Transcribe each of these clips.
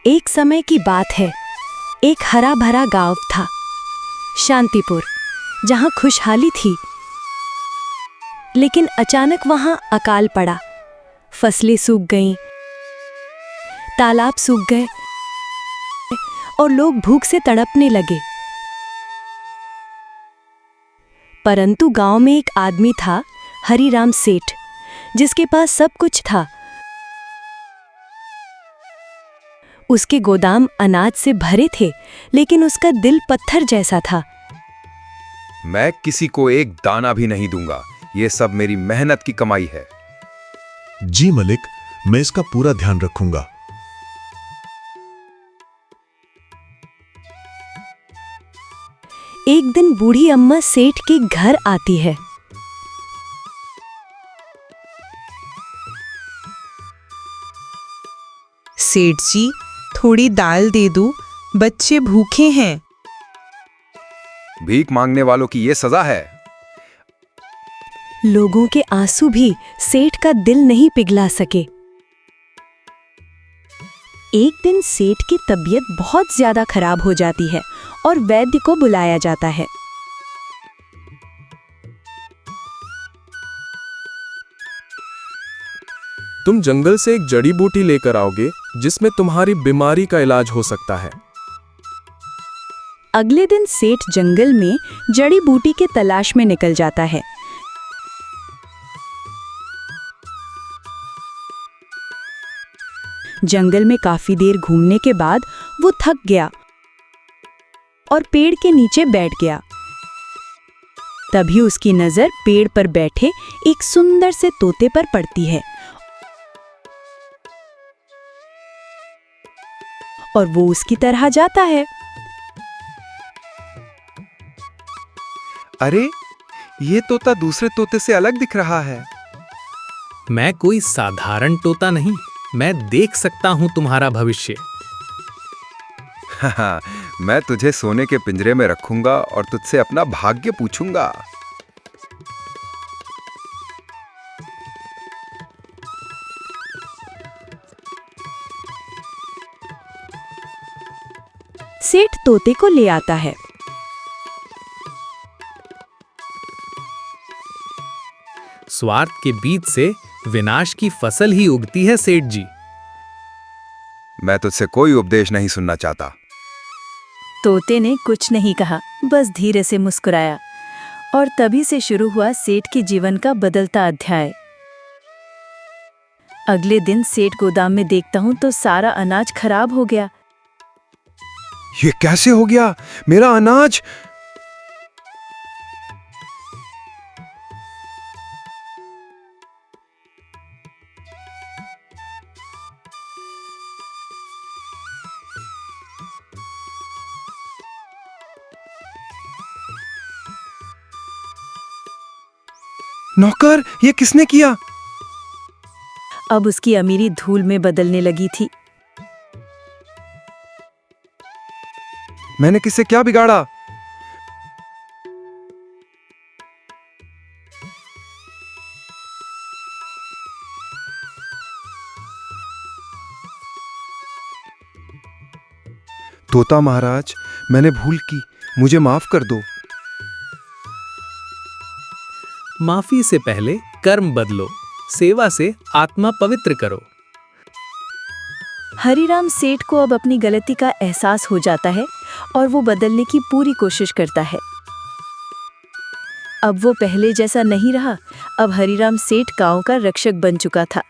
एक समय की बात है। एक हरा भरा गांव था, शांतिपुर, जहां खुशहाली थी। लेकिन अचानक वहां अकाल पड़ा। फसलें सूख गईं, तालाब सूख गए और लोग भूख से तड़पने लगे। परंतु गांव में एक आदमी था, हरिराम सेठ, जिसके पास सब कुछ था। उसके गोदाम अनाज से भरे थे, लेकिन उसका दिल पत्थर जैसा था। मैं किसी को एक दाना भी नहीं दूंगा, ये सब मेरी मेहनत की कमाई है। जी मलिक, मैं इसका पूरा ध्यान रखूंगा। एक दिन बूढ़ी अम्मा सेठ के घर आती है। सेठ जी, थोड़ी दाल दे दो, बच्चे भूखे हैं। भीख मांगने वालों की ये सजा है। लोगों के आंसू भी सेठ का दिल नहीं पिघला सके। एक दिन सेठ की तबीयत बहुत ज्यादा खराब हो जाती है और वैद्य को बुलाया जाता है। तुम जंगल से एक जड़ी बूटी लेकर आओगे जिसमें तुम्हारी बीमारी का इलाज हो सकता है। अगले दिन सेठ जंगल में जड़ी बूटी के तलाश में निकल जाता है। जंगल में काफी देर घूमने के बाद वो थक गया और पेड़ के नीचे बैठ गया। तभी उसकी नजर पेड़ पर बैठे एक सुंदर से तोते पर पड़ती है और वो उसकी तरह जाता है। अरे, ये तोता दूसरे तोते से अलग दिख रहा है। मैं कोई साधारण तोता नहीं, मैं देख सकता हूं तुम्हारा भविष्य। मैं तुझे सोने के पिंजरे में रखूंगा और तुझसे अपना भाग्य पूछूंगा। सेठ तोते को ले आता है। स्वार्थ के बीच से विनाश की फसल ही उगती है सेठ जी। मैं तुझसे कोई उपदेश नहीं सुनना चाहता। तोते ने कुछ नहीं कहा, बस धीरे से मुस्कुराया। और तभी से शुरू हुआ सेठ के जीवन का बदलता अध्याय। अगले दिन सेठ गोदाम में देखता हूं तो सारा अनाज खराब हो गया। ये कैसे हो गया? मेरा अनाज! नौकर, ये किसने किया? अब उसकी अमीरी धूल में बदलने लगी थी। मैंने किससे क्या बिगाड़ा? तोता महाराज, मैंने भूल की, मुझे माफ कर दो। माफी से पहले कर्म बदलो, सेवा से आत्मा पवित्र करो। हरिराम सेठ को अब अपनी गलती का एहसास हो जाता है और वो बदलने की पूरी कोशिश करता है। अब वो पहले जैसा नहीं रहा। अब हरिराम सेठ गांव का रक्षक बन चुका था।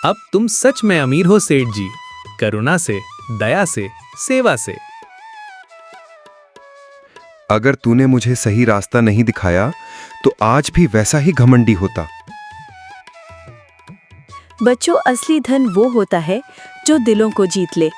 अब तुम सच में अमीर हो सेठ जी, करुणा से, दया से, सेवा से। अगर तूने मुझे सही रास्ता नहीं दिखाया तो आज भी वैसा ही घमंडी होता। बच्चों, असली धन वो होता है जो दिलों को जीत ले।